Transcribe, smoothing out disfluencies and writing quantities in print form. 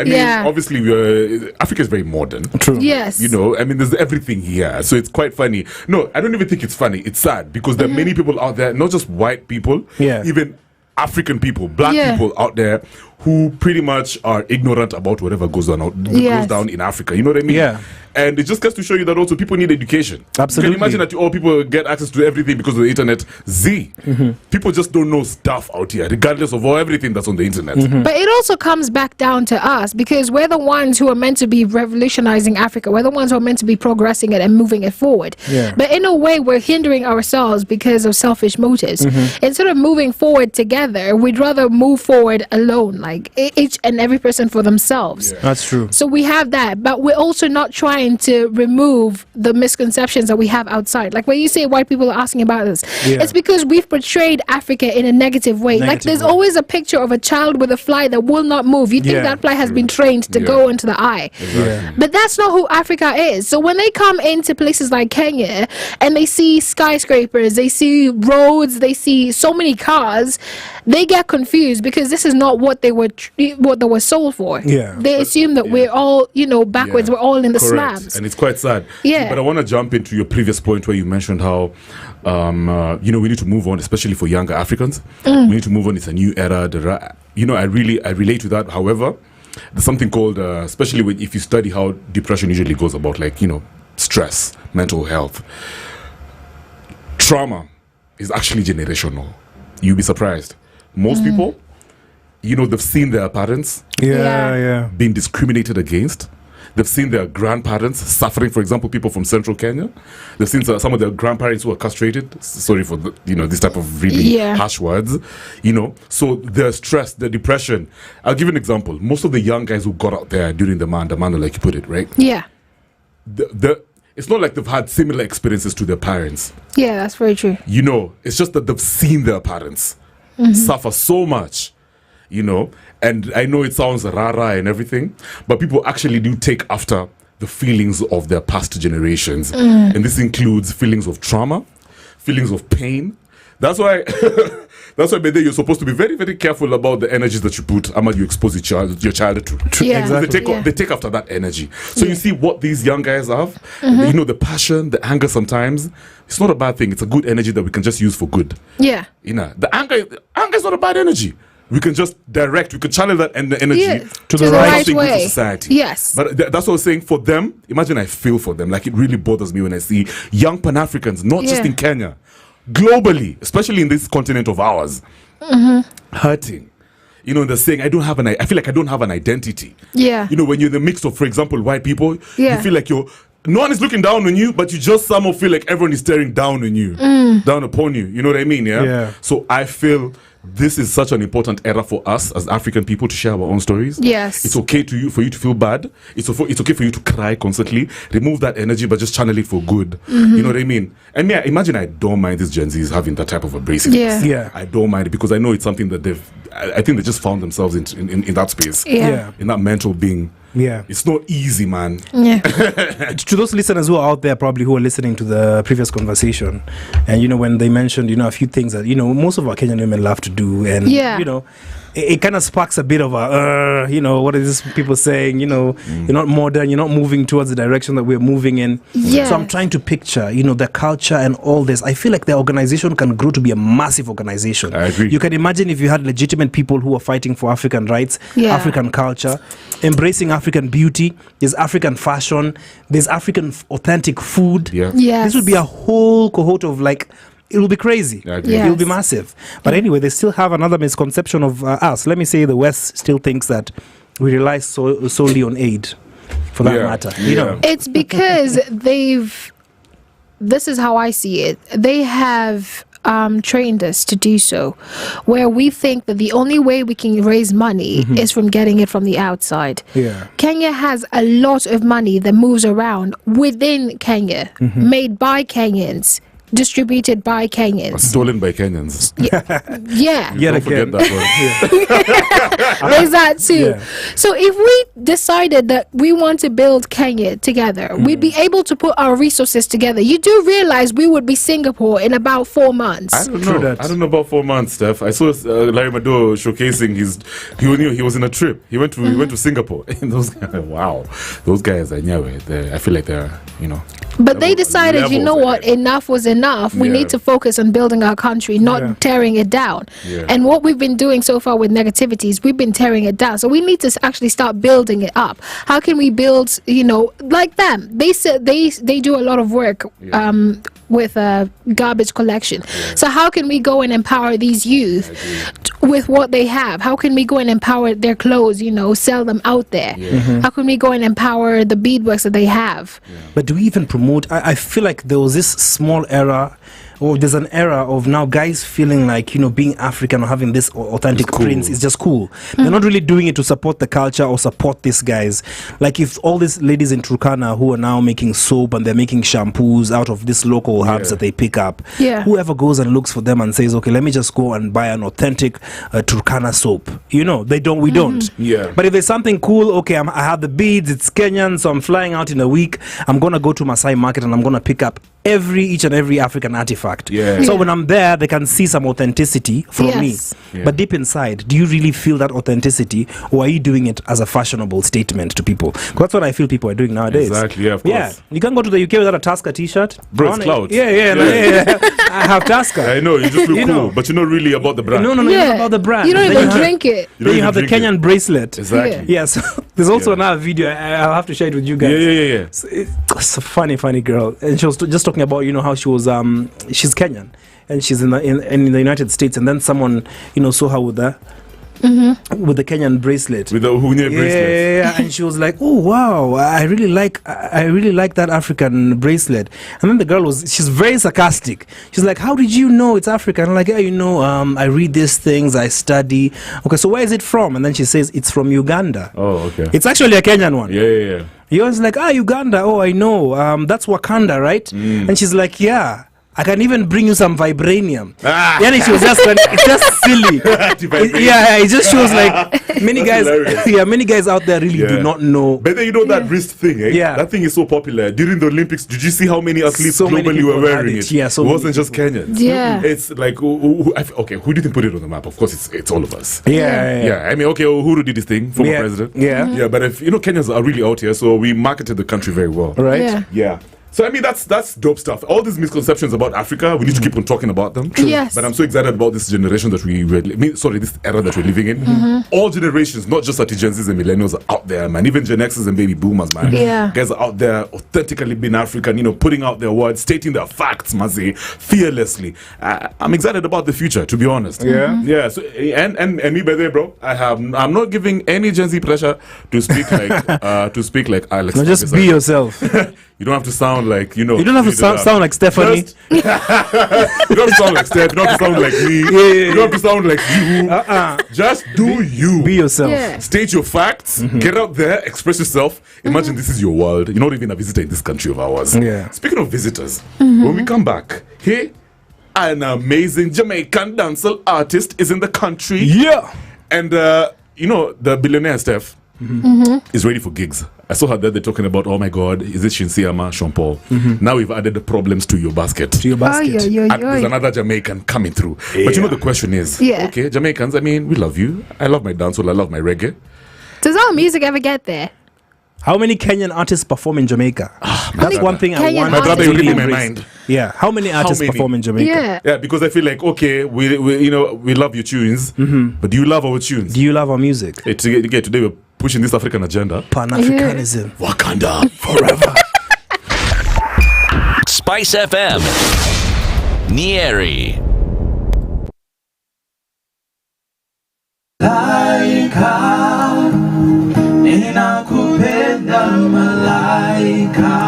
I mean, obviously, Africa is very modern. True. Yes. You know, I mean, there's everything here. So it's quite funny. No, I don't even think it's funny. It's sad because there are many people out there, not just white people, even African people, black people out there who pretty much are ignorant about whatever goes down in Africa. You know what I mean? Yeah. And it just gets to show you that also people need education. Absolutely. You can imagine that all people get access to everything because of the internet. People just don't know stuff out here, regardless of everything that's on the internet. But it also comes back down to us because we're the ones who are meant to be revolutionizing Africa. We're the ones who are meant to be progressing it and moving it forward. Yeah. But in a way, we're hindering ourselves because of selfish motives. Instead of moving forward together, we'd rather move forward alone, like each and every person for themselves. That's true. So we have that, but we're also not trying to remove the misconceptions that we have outside. Like when you say white people are asking about us, it's because we've portrayed Africa in a negative way. Like there's always a picture of a child with a fly that will not move. You think that fly has been trained to go into the eye. But that's not who Africa is. So when they come into places like Kenya and they see skyscrapers, they see roads, they see so many cars, they get confused because this is not what they were sold for. They assume that we're all, backwards. We're all in the slums. And it's quite sad. But I want to jump into your previous point where you mentioned how, we need to move on, especially for younger Africans. We need to move on. It's a new era. I relate to that. However, there's something called, especially if you study how depression usually goes about, like, stress, mental health. Trauma is actually generational. You'll be surprised. Most people, they've seen their parents being discriminated against. They've seen their grandparents suffering. For example, people from central Kenya, they've seen some of their grandparents who are castrated. Sorry for this type of really harsh words. So the stress, the depression. I'll give you an example. Most of the young guys who got out there during the Mandamano, like you put it, right? Yeah. It's not like they've had similar experiences to their parents. Yeah, that's very true. It's just that they've seen their parents suffer so much. And I know it sounds rara and everything, but people actually do take after the feelings of their past generations. And this includes feelings of trauma, feelings of pain. That's why Bede, you're supposed to be very, very careful about the energies that you put, you expose your child to. Yeah. Exactly. They take after that energy. So you see what these young guys have, the passion, the anger sometimes, it's not a bad thing. It's a good energy that we can just use for good. Yeah. The anger is not a bad energy. We can just we can channel that energy to the right way. To society. Yes. But that's what I was saying. For them, imagine I feel for them. Like, it really bothers me when I see young Pan-Africans, not just in Kenya, globally, especially in this continent of ours, hurting. They're saying, I feel like I don't have an identity. Yeah. When you're in the mix of, for example, white people, you feel like no one is looking down on you, but you just somehow feel like everyone is staring down on you, down upon you. You know what I mean? Yeah. So I feel this is such an important era for us as African people to share our own stories. Yes. It's okay for you to feel bad. It's okay for you to cry constantly. Remove that energy, but just channel it for good. You know what I mean? And imagine I don't mind these Gen Zs having that type of abrasiveness. Yeah. I don't mind it because I know it's something that I think they just found themselves in that space. Yeah. In that mental being. Yeah. It's not easy, man. Yeah. To those listeners who are out there probably who are listening to the previous conversation, and when they mentioned a few things that most of our Kenyan women love to do, and it kind of sparks a bit of a what are these people saying, you're not modern, you're not moving towards the direction that we're moving in. So I'm trying to picture the culture and all this. I feel like the organization can grow to be a massive organization. I agree. You can imagine if you had legitimate people who are fighting for African rights, African culture, embracing African beauty, there's African fashion, there's African authentic food. This would be a whole cohort of it will be crazy. It will be massive. But anyway, they still have another misconception of us. Let me say the West still thinks that we rely solely on aid for that matter. It's because this is how I see it. They have trained us to do so, where we think that the only way we can raise money is from getting it from the outside. Kenya has a lot of money that moves around within Kenya, made by Kenyans, distributed by Kenyans. Stolen by Kenyans. Yeah. Don't forget that one. There's that too. Yeah. So if we decided that we want to build Kenya together, we'd be able to put our resources together. You do realize we would be Singapore in about 4 months. I don't know about 4 months, Steph. I saw Larry Mado showcasing he was in a trip. He went to Singapore. And those guys I feel like they're, But they decided, you know what, enough was enough. We need to focus on building our country, not tearing it down. Yeah. And what we've been doing so far with negativities, we've been tearing it down. So we need to actually start building it up. How can we build, like them? They said they do a lot of work with garbage collection. Yeah. So how can we go and empower these youth with what they have? How can we go and empower their clothes, sell them out there? Yeah. How can we go and empower the beadworks that they have? Yeah. But do we even promote? I feel like there was this small era, or there's an era of now guys feeling like, being African or having this authentic prints is just cool. They're not really doing it to support the culture or support these guys. Like if all these ladies in Turkana who are now making soap and they're making shampoos out of these local herbs that they pick up, whoever goes and looks for them and says, okay, let me just go and buy an authentic Turkana soap. We don't. Yeah. But if there's something cool, okay, I have the beads, it's Kenyan, so I'm flying out in a week. I'm going to go to Masai Market and I'm going to pick up each and every African artifact. Yeah. So when I'm there, they can see some authenticity from me. Yeah. But deep inside, do you really feel that authenticity, or are you doing it as a fashionable statement to people? That's what I feel people are doing nowadays. Exactly, yeah, of course. Yeah. You can't go to the UK without a Tusker t-shirt. Bro, it's clout. Yeah. I have Tusker. I know, you just look cool, but you're not really about the brand. No, you're not about the brand. You don't even drink it. Then you have the Kenyan bracelet. Exactly. Yeah, so there's also another video. I'll have to share it with you guys. Yeah. So it's a funny girl. And she was just talking about, how she was, she's Kenyan. And she's in the United States, and then someone saw her with the Kenyan bracelet, with the Hunye bracelet. Yeah, and she was like, "Oh wow, I really like that African bracelet." And then the girl she's very sarcastic. She's like, "How did you know it's African?" I'm like, "Yeah, I read these things, I study." Okay, so where is it from? And then she says it's from Uganda. Oh, okay. It's actually a Kenyan one. Yeah. He was like, Uganda. Oh, I know. That's Wakanda, right? And she's like, yeah. I can even bring you some vibranium. Yani she was it's just silly. It just shows like many guys out there really do not know. But then that wrist thing, that thing is so popular. During the Olympics, did you see how many athletes globally were wearing it? Yeah, it wasn't just Kenyans. Yeah. It's like, who do you think put it on the map? Of course, it's all of us. Yeah. I mean, okay, Uhuru did this thing, former president. Yeah. Yeah, but if, Kenyans are really out here, so we marketed the country very well. Right? Yeah. So I mean that's dope stuff. All these misconceptions about Africa, we need to keep on talking about them. True. Yes. But I'm so excited about this generation that this era that we're living in. All generations, not just Gen Zs and millennials, are out there, man. Even Gen Xs and baby boomers, man. Yeah. Guys are out there authentically being African, putting out their words, stating their facts, Mazi, fearlessly. I'm excited about the future, to be honest. Yeah. Yeah. So and me by the way, bro, I'm not giving any Gen Z pressure to speak like Alex. No, just be yourself. You don't have to sound like, You don't have to sound like Stephanie. You don't have to sound like Steph. You don't have to sound like me. You don't have to sound like you. Just do you. Be yourself. Yeah. State your facts. Get out there. Express yourself. Imagine this is your world. You're not even a visitor in this country of ours. Yeah. Speaking of visitors, when we come back, an amazing Jamaican dancehall artist is in the country. Yeah. And, the billionaire Steph is ready for gigs. I saw her there, they're talking about, oh my God, is it Shinsiama, Sean Paul? Now we've added the problems to your basket. There's another Jamaican coming through. Yeah. But the question is, okay, Jamaicans, I mean, we love you. I love my dancehall, I love my reggae. Does our music ever get there? How many Kenyan artists perform in Jamaica? That's one thing I want. My brother, you're reading my mind. Yeah, how many artists perform in Jamaica? Yeah, because I feel like, okay, we love your tunes, but do you love our tunes? Do you love our music? Today we're pushing this African agenda. Pan-Africanism. Wakanda forever. SpiceFM. Nyeri. Malaika, ninakupenda malaika.